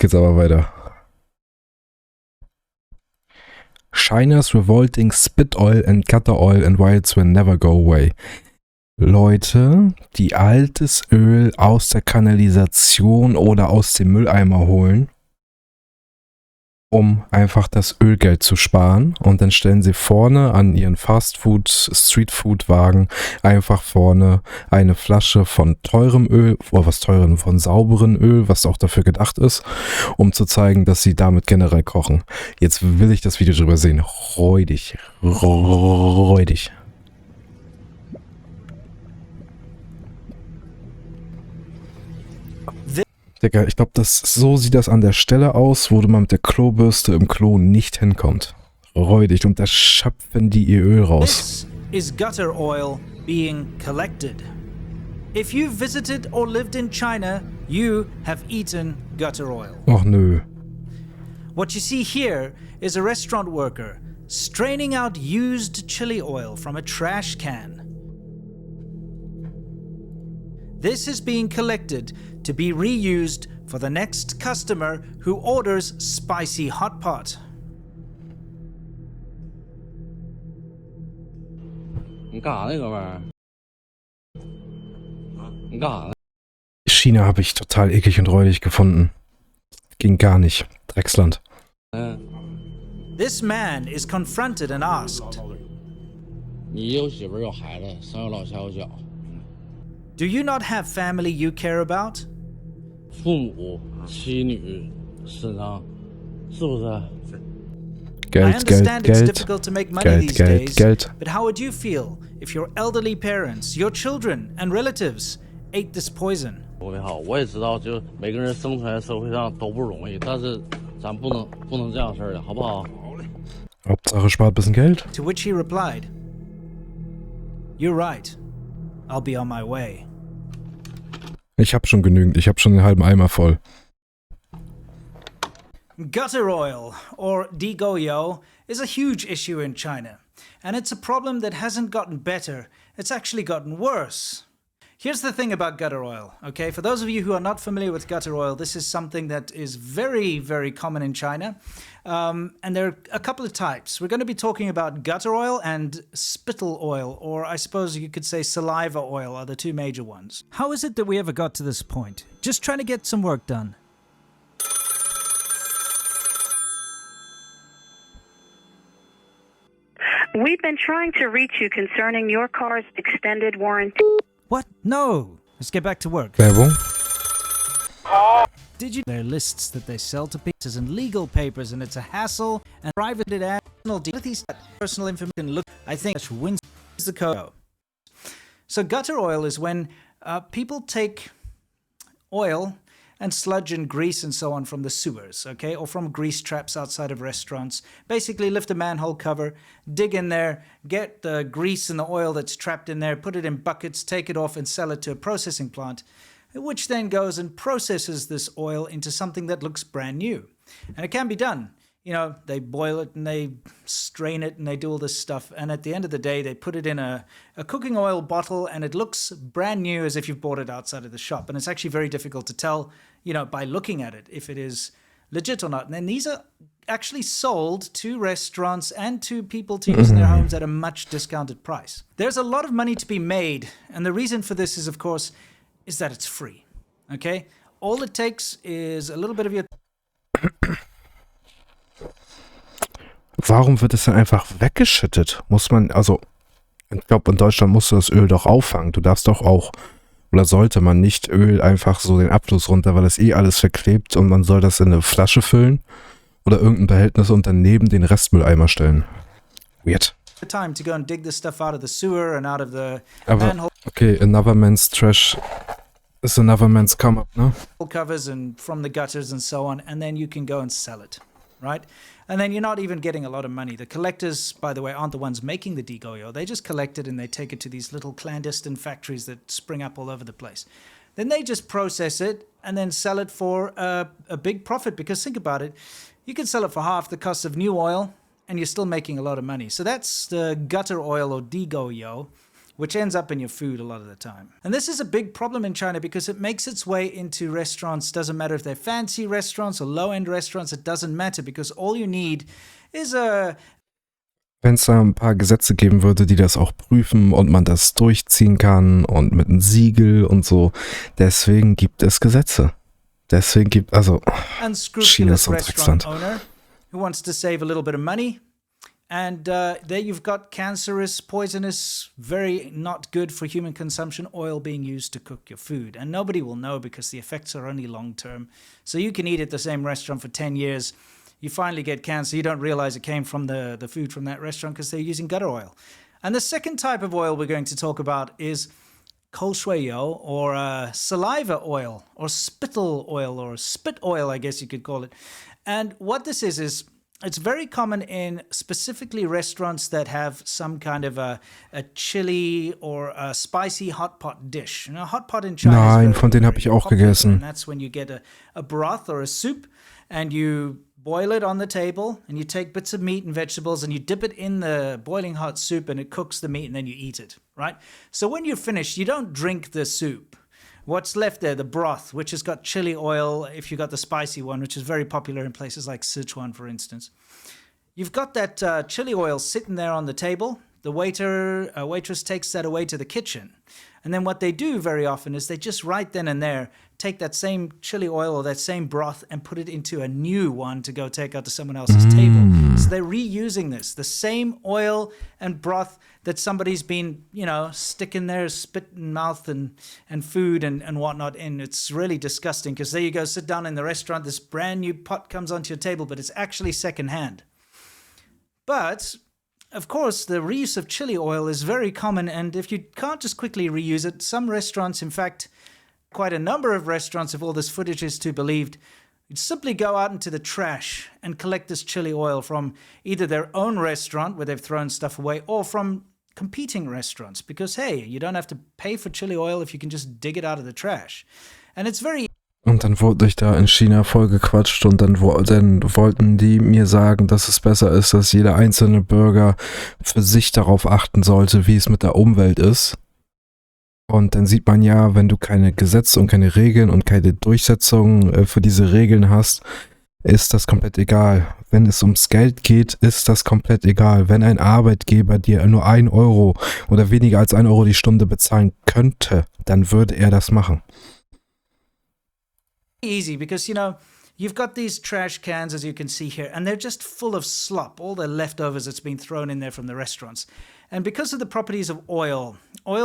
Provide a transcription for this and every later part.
geht's aber weiter. China's revolting spit oil and gutter oil and wilds will never go away. Leute, die altes Öl aus der Kanalisation oder aus dem Mülleimer holen, um einfach das Ölgeld zu sparen, und dann stellen sie vorne an ihren Fastfood, Streetfood-Wagen einfach vorne eine Flasche von teurem Öl, von sauberem Öl, was auch dafür gedacht ist, um zu zeigen, dass sie damit generell kochen. Jetzt will ich das Video drüber sehen. Räudig. Digga, ich glaube, so sieht das an der Stelle aus, wo man mit der Klobürste im Klo nicht hinkommt. Räudig, und da schöpfen die ihr Öl raus. This is gutter oil being collected. If you visited or lived in China, you have eaten gutter oil. Och nö. What you see here is a restaurant worker straining out used chili oil from a trash can. This is being collected to be reused for the next customer who orders spicy hot pot. China habe ich total eklig und räudig gefunden. Ging gar nicht. Drecksland. This man is confronted and asked, do you not have family you care about? I understand it's difficult to make money these days, but how would you feel if your elderly parents, your children and relatives ate this poison? Hauptsache spart ein bisschen Geld. To which he replied, you're right. I'll be on my way. Ich habe schon genügend. Ich habe schon den halben Eimer voll. Gutter oil, or digoyo, is a huge issue in China. And it's a problem that hasn't gotten better. It's actually gotten worse. Here's the thing about gutter oil, okay? For those of you who are not familiar with gutter oil, this is something that is very, very common in China. And there are a couple of types. We're going to be talking about gutter oil and spittle oil, or I suppose you could say saliva oil are the two major ones. How is it that we ever got to this point? Just trying to get some work done. We've been trying to reach you concerning your car's extended warranty. What? No! Let's get back to work. Werbung. Did you? There are lists that they sell to pieces and legal papers, and it's a hassle and private deals. Personal information. Look, I think that wins the code. So gutter oil is when people take oil and sludge and grease and so on from the sewers, okay, or from grease traps outside of restaurants. Basically lift a manhole cover, dig in there, get the grease and the oil that's trapped in there, put it in buckets, take it off and sell it to a processing plant, which then goes and processes this oil into something that looks brand new. And it can be done. You know, they boil it and they strain it and they do all this stuff. And at the end of the day, they put it in a cooking oil bottle and it looks brand new as if you've bought it outside of the shop. And it's actually very difficult to tell, you know, by looking at it, if it is legit or not. And then these are actually sold to restaurants and to people to use in their homes at a much discounted price. There's a lot of money to be made. And the reason for this is, of course, is that it's free. Okay? All it takes is a little bit of your... Warum wird es dann einfach weggeschüttet? Muss man, also, ich glaube, in Deutschland musst du das Öl doch auffangen. Du darfst doch auch, oder sollte man nicht Öl einfach so den Abfluss runter, weil das eh alles verklebt und man soll das in eine Flasche füllen oder irgendein Behältnis und dann neben den Restmülleimer stellen. Weird. Time to go and dig this stuff out of the sewer and out of the Aber, okay, another man's trash is another man's come up, ne? Covers and from the gutters and so on, and then you can go and sell it, right? And then you're not even getting a lot of money. The collectors, by the way, aren't the ones making the digoyo. They just collect it and they take it to these little clandestine factories that spring up all over the place. Then they just process it and then sell it for a big profit. Because think about it, you can sell it for half the cost of new oil and you're still making a lot of money. So that's the gutter oil or digoyo. which ends up in your food a lot of the time. And this is a big problem in China because it makes its way into restaurants. Doesn't matter if they're fancy restaurants or low-end restaurants, it doesn't matter because all you need is a Wenn es da ein paar Gesetze geben würde, die das auch prüfen und man das durchziehen kann und mit einem Siegel und so, deswegen gibt es Gesetze. Deswegen China ist unscrupulous so ein restaurant Drecksland. owner who wants to save a little bit of money. And there you've got cancerous, poisonous, very not good for human consumption oil being used to cook your food. And nobody will know because the effects are only long term. So you can eat at the same restaurant for 10 years. You finally get cancer. You don't realize it came from the food from that restaurant because they're using gutter oil. And the second type of oil we're going to talk about is 口水油 or saliva oil or spittle oil or spit oil, I guess you could call it. And what this is it's very common in specifically restaurants that have some kind of a chili or a spicy hot pot dish. You know, hot pot in China Nein, is very, von denen habe very ich auch popular, gegessen. and that's when you get a broth or a soup and you boil it on the table and you take bits of meat and vegetables and you dip it in the boiling hot soup and it cooks the meat and then you eat it, right? So when you're finished, you don't drink the soup. What's left there, the broth, which has got chili oil, if you got the spicy one, which is very popular in places like Sichuan, for instance. You've got that chili oil sitting there on the table. The waitress takes that away to the kitchen. And then what they do very often is they just right then and there take that same chili oil or that same broth and put it into a new one to go take out to someone else's table. So they're reusing this, the same oil and broth that somebody's been, sticking their spit and mouth and food and whatnot in. It's really disgusting because there you go, sit down in the restaurant, this brand new pot comes onto your table, but it's actually secondhand. But of course, the reuse of chili oil is very common, and if you can't just quickly reuse it, some restaurants, in fact, quite a number of restaurants, if all this footage is to be believed, you'd simply go out into the trash and collect this chili oil from either their own restaurant, where they've thrown stuff away, or from competing restaurants, because, hey, you don't have to pay for chili oil if you can just dig it out of the trash. And it's very Und dann wurde ich da in China vollgequatscht und dann wollten die mir sagen, dass es besser ist, dass jeder einzelne Bürger für sich darauf achten sollte, wie es mit der Umwelt ist. Und dann sieht man ja, wenn du keine Gesetze und keine Regeln und keine Durchsetzung für diese Regeln hast, ist das komplett egal. Wenn es ums Geld geht, ist das komplett egal. Wenn ein Arbeitgeber dir nur 1 Euro oder weniger als 1 Euro die Stunde bezahlen könnte, dann würde er das machen. easy because, you've got these trash cans, as you can see here, and they're just full of slop, all the leftovers that's been thrown in there from the restaurants. And because of the properties of oil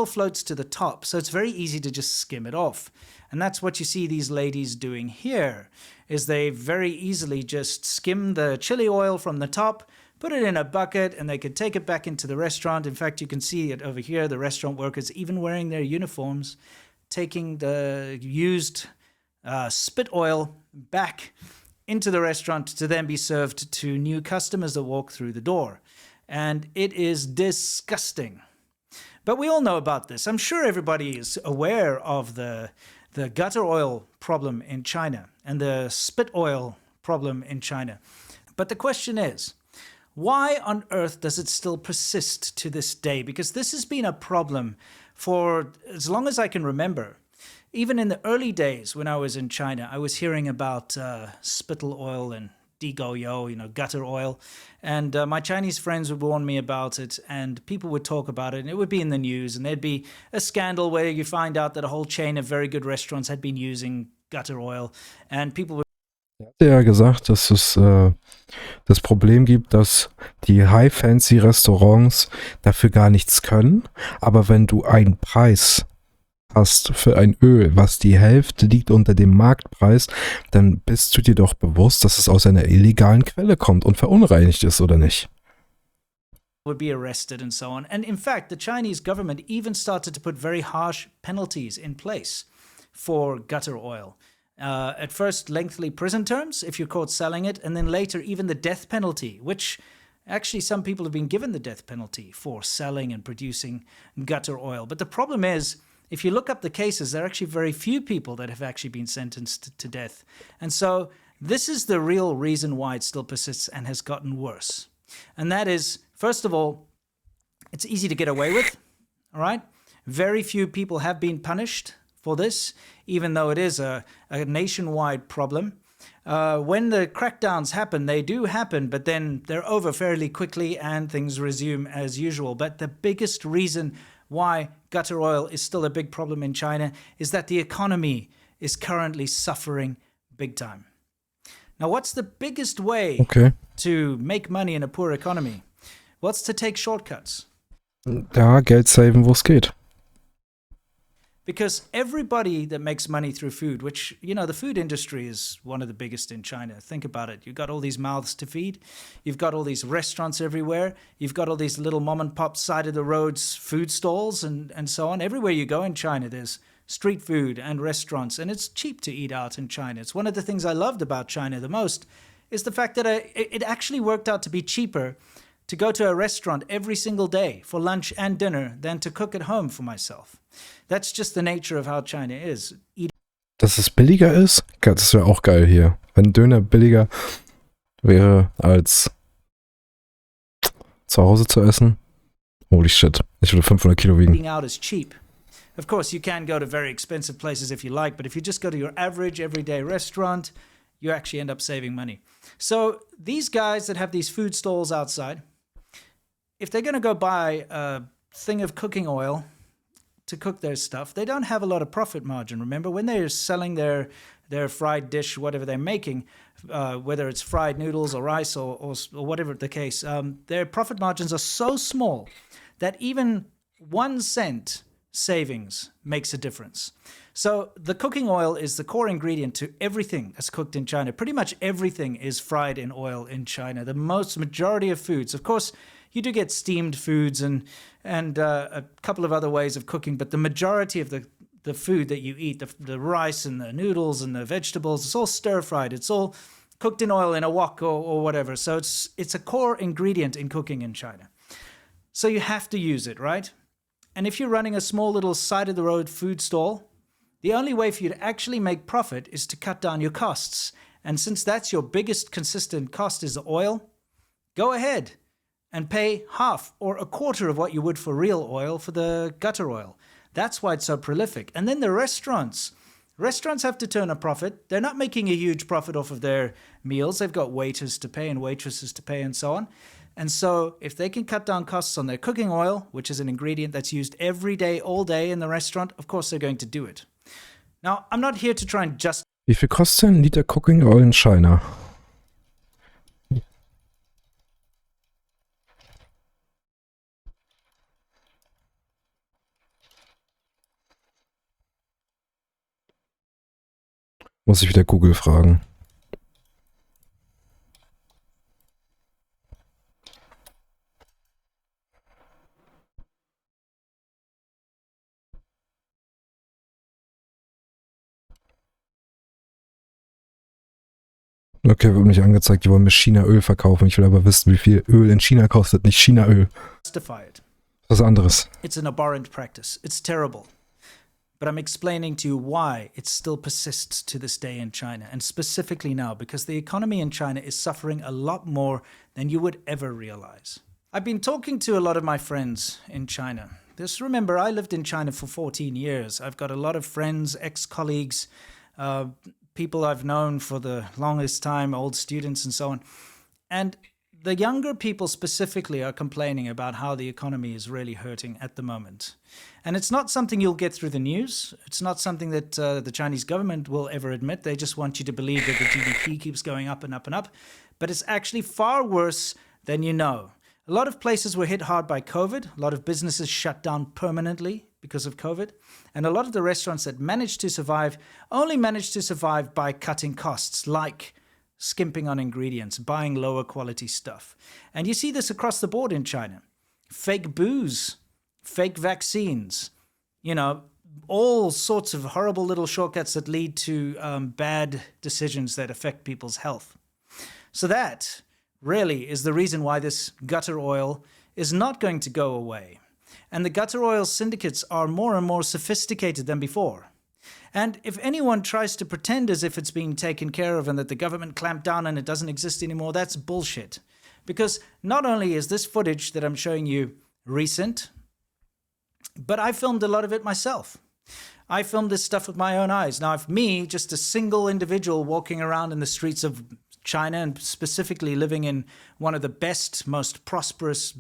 floats to the top, so it's very easy to just skim it off. And that's what you see these ladies doing here, is they very easily just skim the chili oil from the top, put it in a bucket, and they could take it back into the restaurant. In fact, you can see it over here, the restaurant workers even wearing their uniforms, taking the used spit oil back into the restaurant to then be served to new customers that walk through the door. And it is disgusting. But we all know about this. I'm sure everybody is aware of the gutter oil problem in China and the spit oil problem in China. But the question is, why on earth does it still persist to this day? Because this has been a problem for as long as I can remember. Even in the early days when I was in China, I was hearing about spittle oil and digoyo, gutter oil. And my Chinese friends would warn me about it, and people would talk about it, and it would be in the news, and there'd be a scandal where you find out that a whole chain of very good restaurants had been using gutter oil, and people would Er hat ja gesagt, dass es das Problem gibt, dass die High-Fancy-Restaurants dafür gar nichts können, aber wenn du einen Preis hast für ein Öl, was die Hälfte liegt unter dem Marktpreis, dann bist du dir doch bewusst, dass es aus einer illegalen Quelle kommt und verunreinigt ist, oder nicht? would be arrested and so on. And in fact, the Chinese government even started to put very harsh penalties in place for gutter oil. At first, lengthy prison terms if you're caught selling it, and then later even the death penalty, which actually some people have been given the death penalty for selling and producing gutter oil. But the problem is, if you look up the cases, there are actually very few people that have actually been sentenced to death. And so this is the real reason why it still persists and has gotten worse. And that is, first of all, it's easy to get away with. all right? Very few people have been punished for this, even though it is a nationwide problem. When the crackdowns happen, they do happen, but then they're over fairly quickly and things resume as usual. But the biggest reason why gutter oil is still a big problem in China is that the economy is currently suffering big time. Now, what's the biggest way to make money in a poor economy? What's to take shortcuts? Ja, Geld saven, wo es geht. Because everybody that makes money through food, which, you know, the food industry is one of the biggest in China. Think about it. You've got all these mouths to feed. You've got all these restaurants everywhere. You've got all these little mom and pop side of the roads food stalls and so on. Everywhere you go in China, there's street food and restaurants, and it's cheap to eat out in China. It's one of the things I loved about China the most is the fact that it actually worked out to be cheaper to go to a restaurant every single day for lunch and dinner than to cook at home for myself. That's just the nature of how China is. Dass es billiger ist? Das wäre auch geil hier. Wenn Döner billiger wäre als zu Hause zu essen. Holy shit. Ich würde 500 Kilo wiegen. Eating out is cheap. Of course, you can go to very expensive places if you like, but if you just go to your average everyday restaurant, you actually end up saving money. So these guys that have these food stalls outside, if they're going to go buy a thing of cooking oil to cook their stuff, they don't have a lot of profit margin. Remember, when they're selling their fried dish, whatever they're making, whether it's fried noodles or rice or whatever the case, their profit margins are so small that even 1 cent savings makes a difference. So the cooking oil is the core ingredient to everything that's cooked in China. Pretty much everything is fried in oil in China. The majority of foods, of course, you do get steamed foods and a couple of other ways of cooking, but the majority of the food that you eat, the rice and the noodles and the vegetables, it's all stir-fried. It's all cooked in oil in a wok or whatever. So it's a core ingredient in cooking in China. So you have to use it, right? And if you're running a small little side-of-the-road food stall, the only way for you to actually make profit is to cut down your costs. And since that's your biggest consistent cost is the oil, go ahead and pay half or a quarter of what you would for real oil for the gutter oil. That's why it's so prolific. And then the restaurants have to turn a profit. They're not making a huge profit off of their meals. They've got waiters to pay and waitresses to pay and so on. And so if they can cut down costs on their cooking oil, which is an ingredient that's used every day, all day in the restaurant, of course they're going to do it. Now, I'm not here to try and just... Wie viel kostet ein Liter Cooking Oil in China? Muss ich wieder Google fragen. Okay, wird mich angezeigt, die wollen mir China-Öl verkaufen. Ich will aber wissen, wie viel Öl in China kostet, nicht China-Öl. Was anderes. It's an abhorrent practice. It's terrible. But I'm explaining to you why it still persists to this day in China, and specifically now, because the economy in China is suffering a lot more than you would ever realize. I've been talking to a lot of my friends in China. Just remember, I lived in China for 14 years. I've got a lot of friends, ex-colleagues, people I've known for the longest time, old students and so on. And the younger people specifically are complaining about how the economy is really hurting at the moment. And it's not something you'll get through the news. It's not something that the Chinese government will ever admit. They just want you to believe that the GDP keeps going up and up and up. But it's actually far worse than you know. A lot of places were hit hard by COVID. A lot of businesses shut down permanently because of COVID. And a lot of the restaurants that managed to survive only managed to survive by cutting costs, like skimping on ingredients, buying lower quality stuff. And you see this across the board in China. Fake booze, fake vaccines, you know, all sorts of horrible little shortcuts that lead to bad decisions that affect people's health. So that really is the reason why this gutter oil is not going to go away. And the gutter oil syndicates are more and more sophisticated than before. And if anyone tries to pretend as if it's being taken care of and that the government clamped down and it doesn't exist anymore, that's bullshit. Because not only is this footage that I'm showing you recent, But I filmed a lot of it myself. I filmed this stuff with my own eyes. Now, if me, just a single individual walking around in the streets of China and specifically living in one of the best, most prosperous,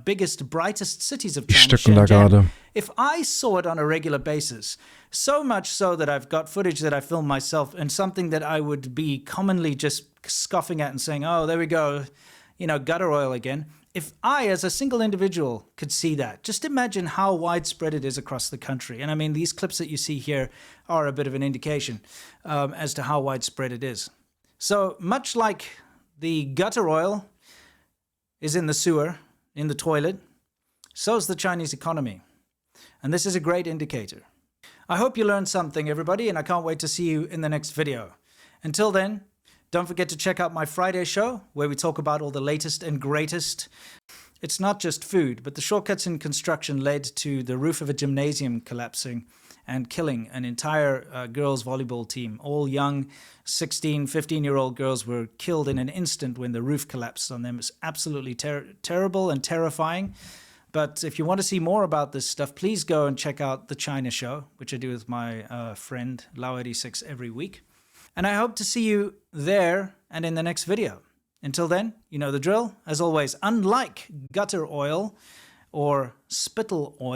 biggest, brightest cities of China, Shenzhen, if I saw it on a regular basis, so much so that I've got footage that I filmed myself and something that I would be commonly just scoffing at and saying, oh, there we go, gutter oil again. If I, as a single individual, could see that, just imagine how widespread it is across the country. And I mean, these clips that you see here are a bit of an indication as to how widespread it is. So much like the gutter oil is in the sewer, in the toilet, so is the Chinese economy. And this is a great indicator. I hope you learned something, everybody, and I can't wait to see you in the next video. Until then, don't forget to check out my Friday show, where we talk about all the latest and greatest. It's not just food, but the shortcuts in construction led to the roof of a gymnasium collapsing and killing an entire girls' volleyball team. All young 16, 15-year-old girls were killed in an instant when the roof collapsed on them. It's absolutely terrible and terrifying. But if you want to see more about this stuff, please go and check out The China Show, which I do with my friend Lau86 every week. And I hope to see you there and in the next video. Until then, you know the drill. As always, unlike gutter oil or spittle oil,